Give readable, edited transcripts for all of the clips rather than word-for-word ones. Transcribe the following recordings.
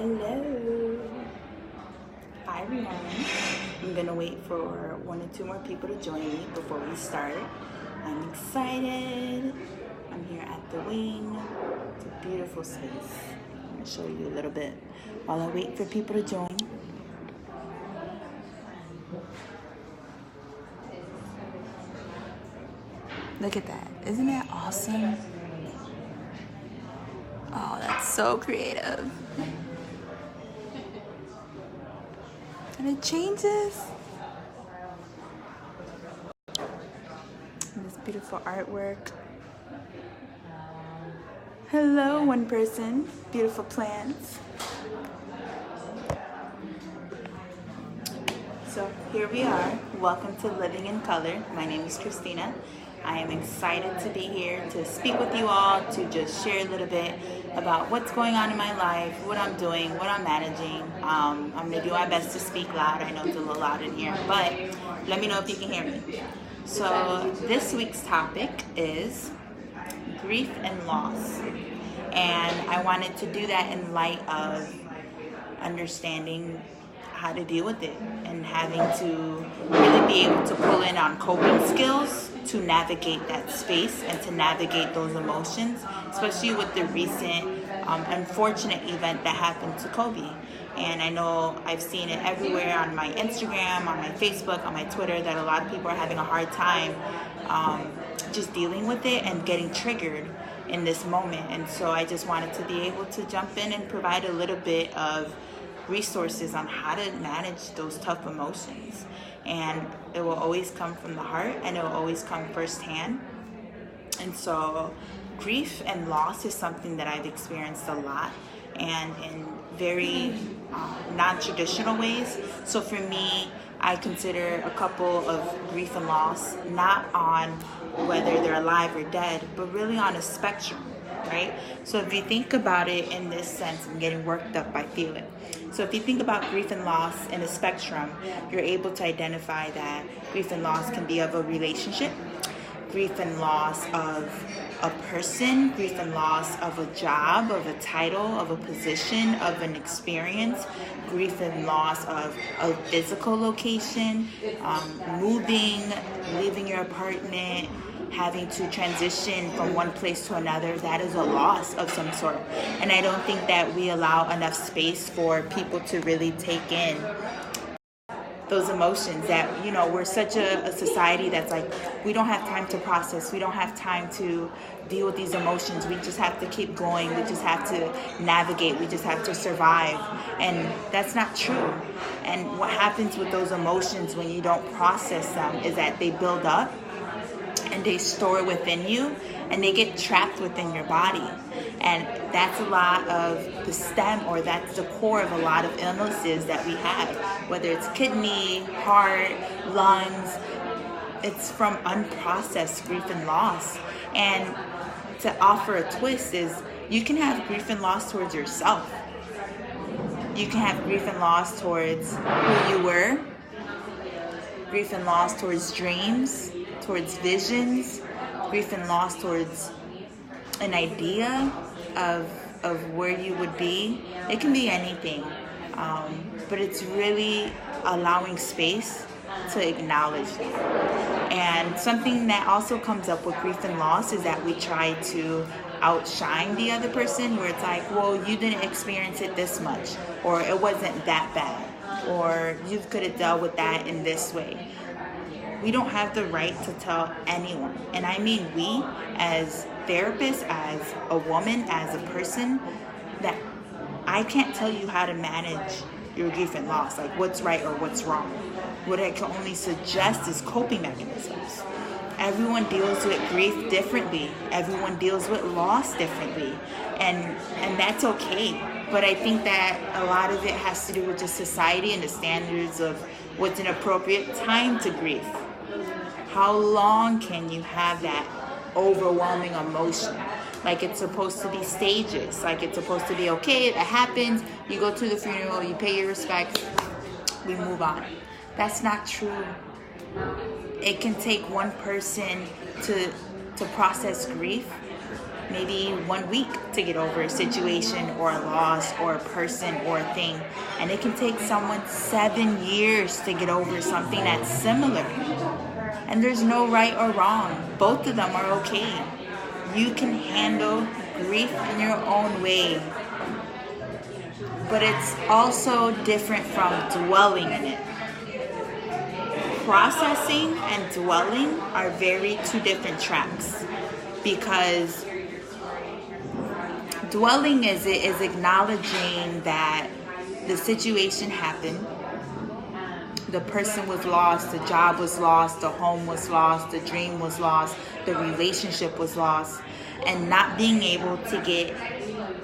Hello. Hi everyone. I'm gonna wait for 1 or 2 more people to join me before we start. I'm excited. I'm here at the wing. It's a beautiful space. I'm gonna show you a little bit while I wait for people to join. Look at that. Isn't that awesome? Oh, that's so creative. And it changes. And this beautiful artwork. Hello, one person. Beautiful plants. So here we are. Welcome to Living in Color. My name is Christina. I am excited to be here to speak with you all, to just share a little bit about what's going on in my life, what I'm doing, what I'm managing. I'm going to do my best to speak loud. I know it's a little loud in here, but let me know if you can hear me. So this week's topic is grief and loss. And I wanted to do that in light of understanding how to deal with it and having to really be able to pull in on coping skills to navigate that space and to navigate those emotions, especially with the recent unfortunate event that happened to Kobe. And I know I've seen it everywhere on my Instagram, on my Facebook, on my Twitter, that a lot of people are having a hard time just dealing with it and getting triggered in this moment. And so I just wanted to be able to jump in and provide a little bit of resources on how to manage those tough emotions. And it will always come from the heart, and it will always come firsthand. And so grief and loss is something that I've experienced a lot, and in very non-traditional ways. So for me, I consider a couple of grief and loss not on whether they're alive or dead, but really on a spectrum, right? So if you think about it in this sense, I'm getting worked up, I feel it. So if you think about grief and loss in a spectrum, you're able to identify that grief and loss can be of a relationship, grief and loss of a person, grief and loss of a job, of a title, of a position, of an experience, grief and loss of a physical location, moving, leaving your apartment, having to transition from one place to another. That is a loss of some sort. And I don't think that we allow enough space for people to really take in those emotions. That, you know, we're such a society that's like, we don't have time to process, we don't have time to deal with these emotions, we just have to keep going, we just have to navigate, we just have to survive. And that's not true. And what happens with those emotions when you don't process them is that they build up and they store within you, and they get trapped within your body. And that's a lot of the stem, or that's the core of a lot of illnesses that we have, whether it's kidney, heart, lungs. It's from unprocessed grief and loss. And to offer a twist is, you can have grief and loss towards yourself. You can have grief and loss towards who you were, grief and loss towards dreams, towards visions, grief and loss towards an idea of where you would be. It can be anything, but it's really allowing space to acknowledge that. And something that also comes up with grief and loss is that we try to outshine the other person, where it's like, well, you didn't experience it this much, or it wasn't that bad, or you could have dealt with that in this way. We don't have the right to tell anyone, and I mean we, as therapists, as a woman, as a person, that I can't tell you how to manage your grief and loss, like what's right or what's wrong. What I can only suggest is coping mechanisms. Everyone deals with grief differently. Everyone deals with loss differently, and that's okay. But I think that a lot of it has to do with just society and the standards of what's an appropriate time to grieve. How long can you have that overwhelming emotion? Like, it's supposed to be stages. Like, it's supposed to be, okay, it happens, you go to the funeral, you pay your respects, we move on. That's not true. It can take one person to process grief maybe 1 week to get over a situation or a loss or a person or a thing. And it can take someone 7 years to get over something that's similar. And there's no right or wrong. Both of them are okay. You can handle grief in your own way. But it's also different from dwelling in it. Processing and dwelling are two different tracks, because dwelling is acknowledging that the situation happened, the person was lost, the job was lost, the home was lost, the dream was lost, the relationship was lost, and not being able to get,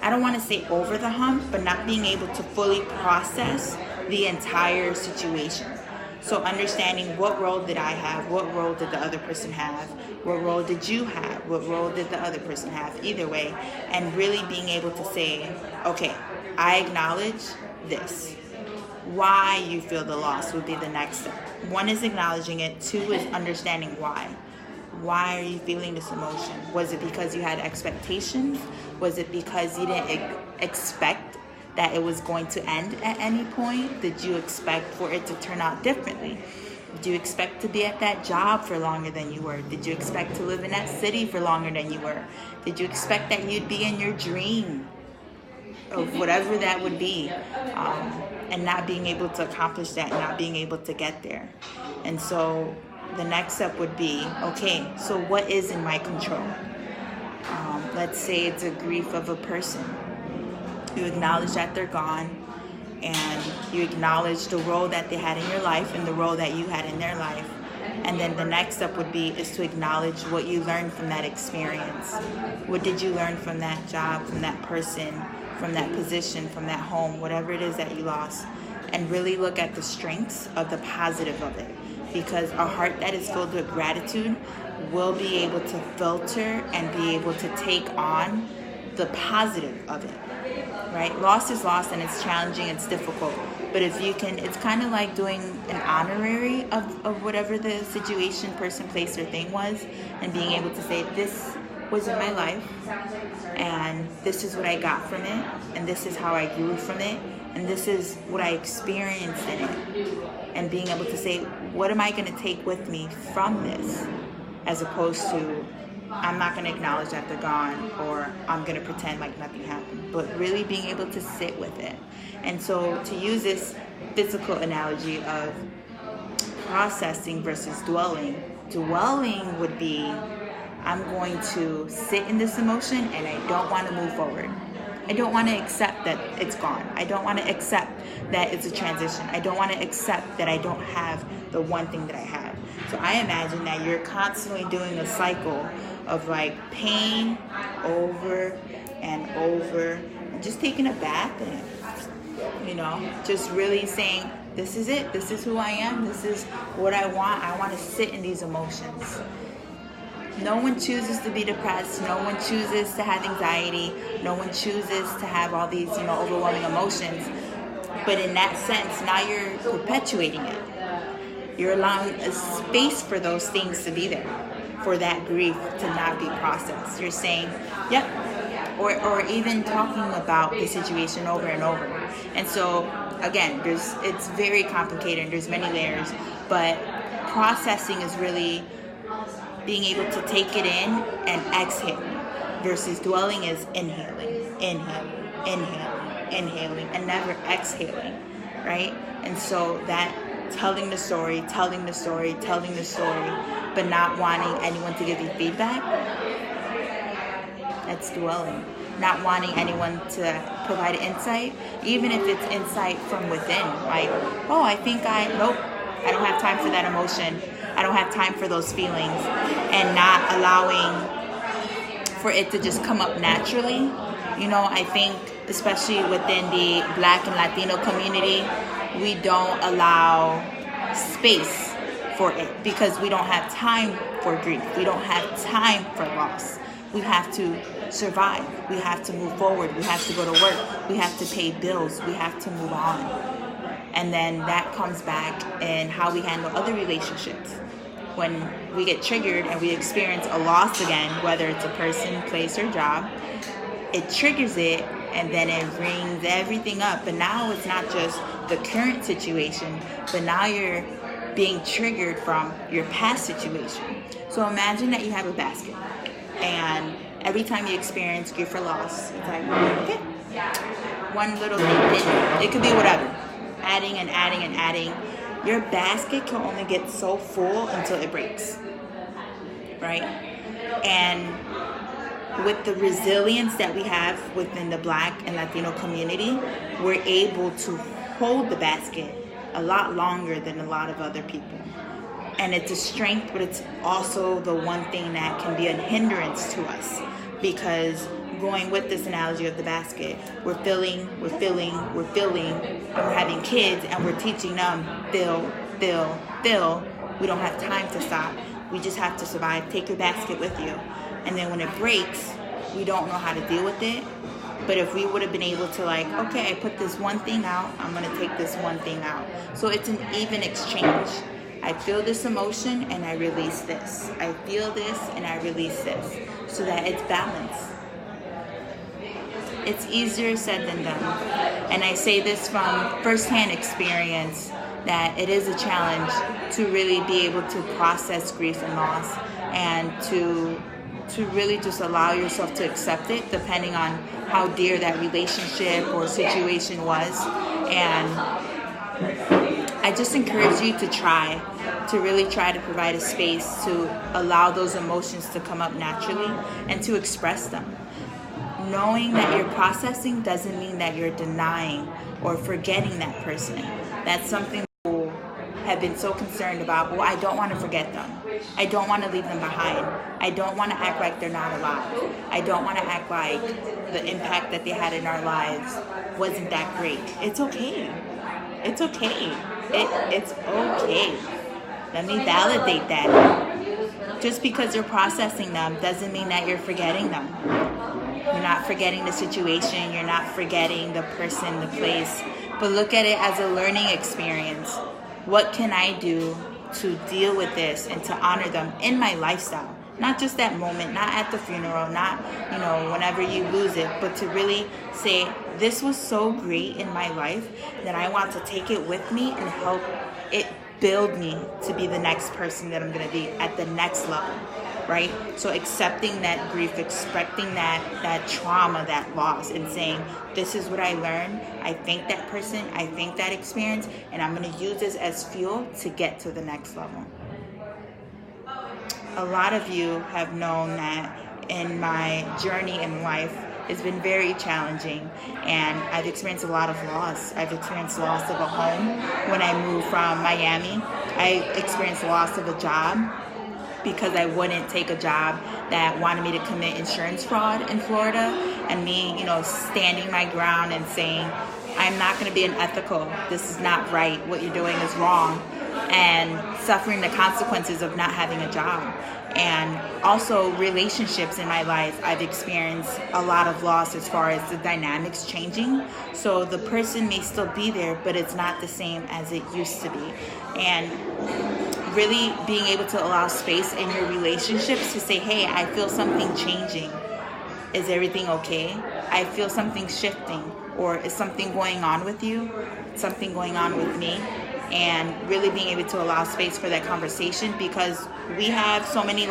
I don't want to say over the hump, but not being able to fully process the entire situation. So understanding, what role did I have? What role did the other person have? What role did you have? What role did the other person have? Either way. And really being able to say, okay, I acknowledge this. Why you feel the loss would be the next step. 1 is acknowledging it. 2 is understanding why. Why are you feeling this emotion? Was it because you had expectations? Was it because you didn't expect that it was going to end at any point? Did you expect for it to turn out differently? Did you expect to be at that job for longer than you were? Did you expect to live in that city for longer than you were? Did you expect that you'd be in your dream of whatever that would be, and not being able to accomplish that, and not being able to get there? And so the next step would be, okay, so what is in my control? Let's say it's a grief of a person. You acknowledge that they're gone, and you acknowledge the role that they had in your life and the role that you had in their life. And then the next step would be is to acknowledge what you learned from that experience. What did you learn from that job, from that person, from that position, from that home, whatever it is that you lost, and really look at the strengths of the positive of it. Because a heart that is filled with gratitude will be able to filter and be able to take on the positive of it, right? Loss is lost, and it's challenging, it's difficult. But if you can, it's kind of like doing an honorary of whatever the situation, person, place, or thing was, and being able to say, this was in my life, and this is what I got from it, and this is how I grew from it, and this is what I experienced in it. And being able to say, what am I going to take with me from this? As opposed to, I'm not going to acknowledge that they're gone, or I'm going to pretend like nothing happened. But really being able to sit with it. And so to use this physical analogy of processing versus dwelling, dwelling would be, I'm going to sit in this emotion and I don't want to move forward. I don't want to accept that it's gone. I don't want to accept that it's a transition. I don't want to accept that I don't have the one thing that I have. So I imagine that you're constantly doing a cycle of like pain over and over, and just taking a bath in it. You know, just really saying, this is it. This is who I am. This is what I want. I want to sit in these emotions. No one chooses to be depressed. No one chooses to have anxiety. No one chooses to have all these, overwhelming emotions. But in that sense, now you're perpetuating it. You're allowing a space for those things to be there, for that grief to not be processed. You're saying, yep, or even talking about the situation over and over. And so, again, it's very complicated and there's many layers, but processing is really being able to take it in and exhale, versus dwelling is inhaling, and never exhaling, right? And so that telling the story, but not wanting anyone to give you feedback, that's dwelling. Not wanting anyone to provide insight, even if it's insight from within, like, oh, nope, I don't have time for that emotion. I don't have time for those feelings, and not allowing for it to just come up naturally. I think especially within the Black and Latino community, we don't allow space for it because we don't have time for grief. We don't have time for loss. We have to survive. We have to move forward. We have to go to work. We have to pay bills. We have to move on. And then that comes back in how we handle other relationships. when we get triggered and we experience a loss again, whether it's a person, place, or job, it triggers it, and then it brings everything up. But now it's not just the current situation, but now you're being triggered from your past situation. So imagine that you have a basket, and every time you experience grief or loss, it's like, okay, one little thing, it could be whatever, adding and adding and adding. Your basket can only get so full until it breaks, right? And with the resilience that we have within the Black and Latino community, we're able to hold the basket a lot longer than a lot of other people. And it's a strength, but it's also the one thing that can be a hindrance to us, because going with this analogy of the basket, we're filling, and we're having kids and we're teaching them fill. We don't have time to stop. We just have to survive. Take your basket with you. And then when it breaks, we don't know how to deal with it. But if we would have been able to, like, okay, I put this one thing out, I'm going to take this one thing out. So it's an even exchange. I feel this emotion and I release this. I feel this and I release this, so that it's balanced. It's easier said than done. And I say this from firsthand experience, that it is a challenge to really be able to process grief and loss, and to really just allow yourself to accept it, depending on how dear that relationship or situation was. And I just encourage you to really try to provide a space to allow those emotions to come up naturally and to express them. Knowing that you're processing doesn't mean that you're denying or forgetting that person. That's something people have been so concerned about. Well, I don't want to forget them. I don't want to leave them behind. I don't want to act like they're not alive. I don't want to act like the impact that they had in our lives wasn't that great. It's okay. It's okay. It's okay. Let me validate that. Just because you're processing them doesn't mean that you're forgetting them. You're not forgetting the situation. You're not forgetting the person, the place. But look at it as a learning experience. What can I do to deal with this and to honor them in my lifestyle? Not just that moment, not at the funeral, not, whenever you lose it, but to really say, this was so great in my life that I want to take it with me and help it build me to be the next person that I'm going to be at the next level, right? So accepting that grief, expecting that trauma, that loss, and saying, this is what I learned. I thank that person, I thank that experience, and I'm going to use this as fuel to get to the next level. A lot of you have known that in my journey in life, it's been very challenging, and I've experienced a lot of loss. I've experienced loss of a home when I moved from Miami. I experienced loss of a job because I wouldn't take a job that wanted me to commit insurance fraud in Florida, and me, standing my ground and saying, I'm not going to be unethical. This is not right. What you're doing is wrong. And suffering the consequences of not having a job. And also relationships in my life, I've experienced a lot of loss as far as the dynamics changing. So the person may still be there, but it's not the same as it used to be. And really being able to allow space in your relationships to say, hey, I feel something changing. Is everything okay? I feel something shifting. Or is something going on with you? Something going on with me? And really being able to allow space for that conversation, because we have so many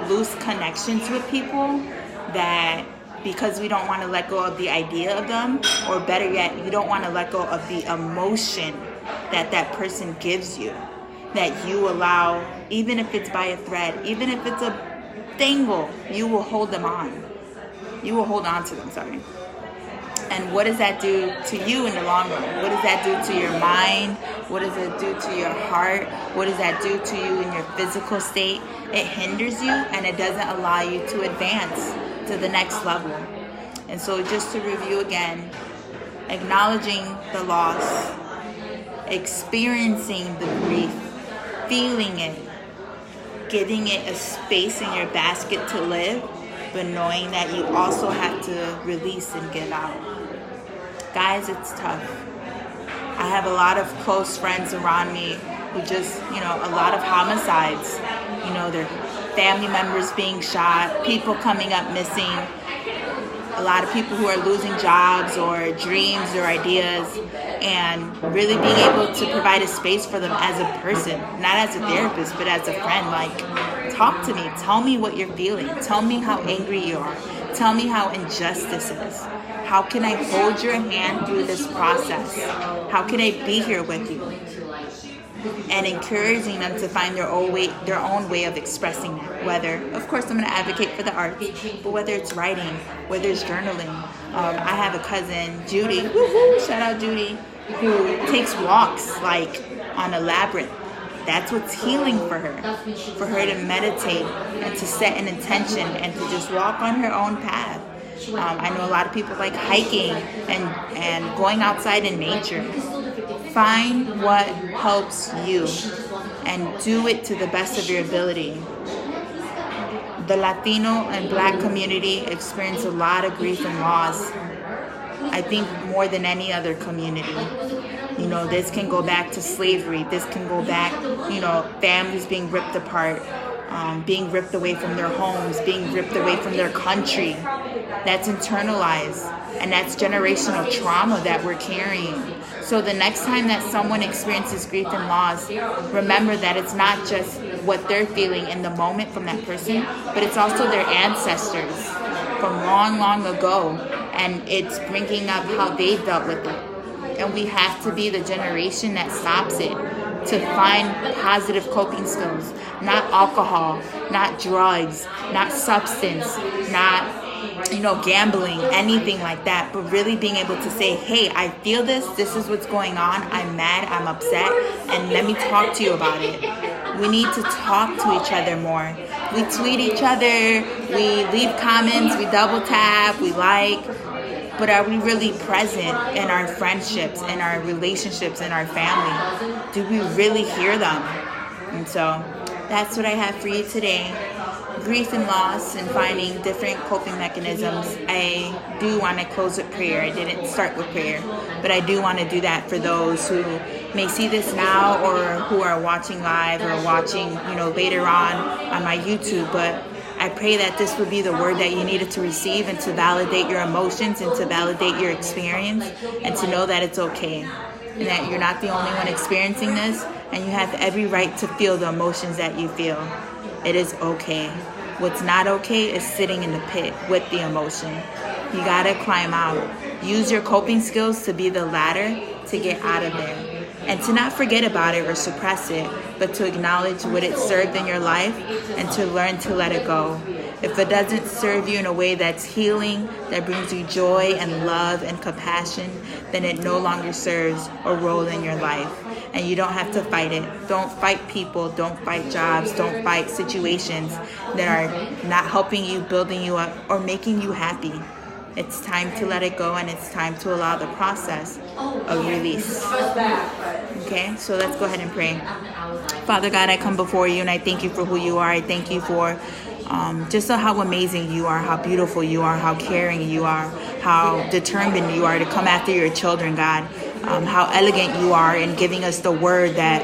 loose connections with people that because we don't want to let go of the idea of them, or better yet, you don't want to let go of the emotion that person gives you, that you allow, even if it's by a thread, even if it's a dangle, you will hold them on. You will hold on to them, sorry. And what does that do to you in the long run? What does that do to your mind? What does it do to your heart? What does that do to you in your physical state? It hinders you, and it doesn't allow you to advance to the next level. And so just to review again, acknowledging the loss, experiencing the grief, feeling it, giving it a space in your basket to live, but knowing that you also have to release and give out. Guys, it's tough. I have a lot of close friends around me who just, a lot of homicides, their family members being shot, people coming up missing, a lot of people who are losing jobs or dreams or ideas, and really being able to provide a space for them as a person, not as a therapist, but as a friend. Like, talk to me. Tell me what you're feeling. Tell me how angry you are. Tell me how injustice is. How can I hold your hand through this process? How can I be here with you? And encouraging them to find their own way of expressing that. Whether, of course, I'm going to advocate for the arts, but whether it's writing, whether it's journaling. I have a cousin, Judy, shout out Judy, who takes walks like on a labyrinth. That's what's healing for her to meditate and to set an intention and to just walk on her own path. I know a lot of people like hiking and going outside in nature. Find what helps you and do it to the best of your ability. The Latino and Black community experience a lot of grief and loss. I think more than any other community. This can go back to slavery. This can go back, families being ripped apart, being ripped away from their homes, being ripped away from their country. That's internalized, and that's generational trauma that we're carrying. So the next time that someone experiences grief and loss, remember that it's not just what they're feeling in the moment from that person, but it's also their ancestors from long, long ago, and it's bringing up how they dealt with it. And we have to be the generation that stops it, to find positive coping skills, not alcohol, not drugs, not substance, not gambling, anything like that, but really being able to say, hey, I feel this is what's going on, I'm mad, I'm upset, and let me talk to you about it. We need to talk to each other more. We tweet each other, we leave comments, we double tap, we like, but are we really present in our friendships, in our relationships, in our family? Do we really hear them? And so that's what I have for you today. Grief and loss and finding different coping mechanisms. I do want to close with prayer. I didn't start with prayer, but I do want to do that for those who may see this now or who are watching live or watching, later on my YouTube. But I pray that this would be the word that you needed to receive and to validate your emotions and to validate your experience and to know that it's okay and that you're not the only one experiencing this, and you have every right to feel the emotions that you feel. It is okay. What's not okay is sitting in the pit with the emotion. You gotta climb out. Use your coping skills to be the ladder to get out of there. And to not forget about it or suppress it, but to acknowledge what it served in your life and to learn to let it go. If it doesn't serve you in a way that's healing, that brings you joy and love and compassion, then it no longer serves a role in your life. And you don't have to fight it. Don't fight people. Don't fight jobs. Don't fight situations that are not helping you, building you up, or making you happy. It's time to let it go, and it's time to allow the process of release. Okay, so let's go ahead and pray. Father God, I come before you, and I thank you for who you are. I thank you for just how amazing you are, how beautiful you are, how caring you are, how determined you are to come after your children, God. How elegant you are in giving us the word that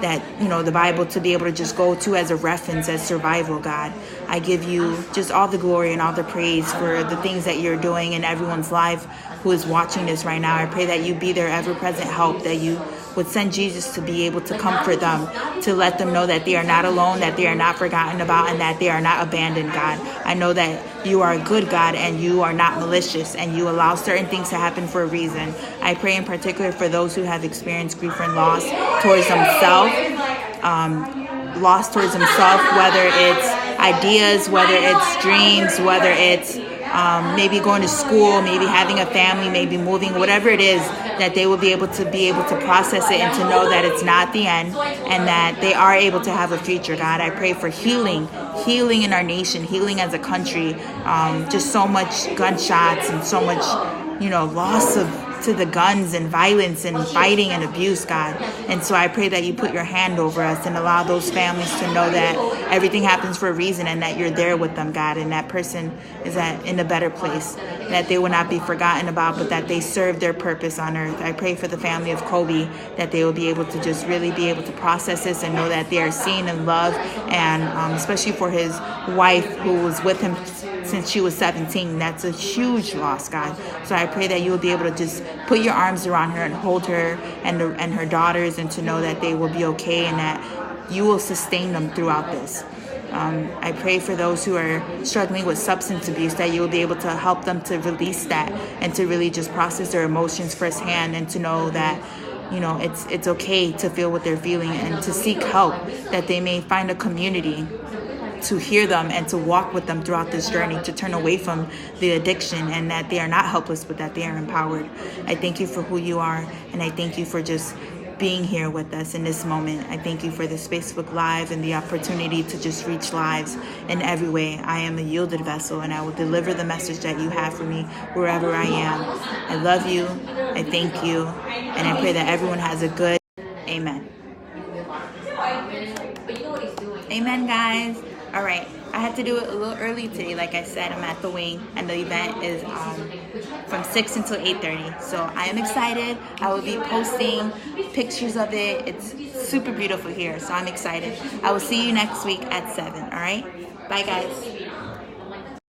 the Bible to be able to just go to as a reference, as survival, God. I give you just all the glory and all the praise for the things that you're doing in everyone's life who is watching this right now. I pray that you be their ever-present help, that you would send Jesus to be able to comfort them, to let them know that they are not alone, that they are not forgotten about, and that they are not abandoned, God. I know that you are a good God and you are not malicious and you allow certain things to happen for a reason. I pray in particular for those who have experienced grief and loss towards themselves, loss towards themselves, whether it's ideas, whether it's dreams, whether it's maybe going to school, maybe having a family, maybe moving, whatever it is, that they will be able to process it and to know that it's not the end and that they are able to have a future, God. I pray for healing in our nation, healing as a country, just so much gunshots and so much, loss of to the guns and violence and fighting and abuse, God. And so I pray that you put your hand over us and allow those families to know that everything happens for a reason and that you're there with them, God, and that person is in a better place, that they will not be forgotten about, but that they serve their purpose on earth. I pray for the family of Kobe, that they will be able to just really be able to process this and know that they are seen and loved, and especially for his wife who was with him since she was 17. That's a huge loss, God. So I pray that you will be able to just put your arms around her and hold her and her daughters, and to know that they will be okay and that you will sustain them throughout this. I pray for those who are struggling with substance abuse, that you will be able to help them to release that and to really just process their emotions firsthand, and to know that, you know, it's okay to feel what they're feeling and to seek help, that they may find a community to hear them and to walk with them throughout this journey, to turn away from the addiction, and that they are not helpless, but that they are empowered. I thank you for who you are, and I thank you for just being here with us in this moment. I thank you for this Facebook Live and the opportunity to just reach lives in every way. I am a yielded vessel, and I will deliver the message that you have for me wherever I am. I love you. I thank you. And I pray that everyone has a good amen. Amen, guys. All right, I had to do it a little early today. Like I said, I'm at the wing, and the event is from 6 until 8:30. So I am excited. I will be posting pictures of it. It's super beautiful here, so I'm excited. I will see you next week at 7, all right? Bye, guys.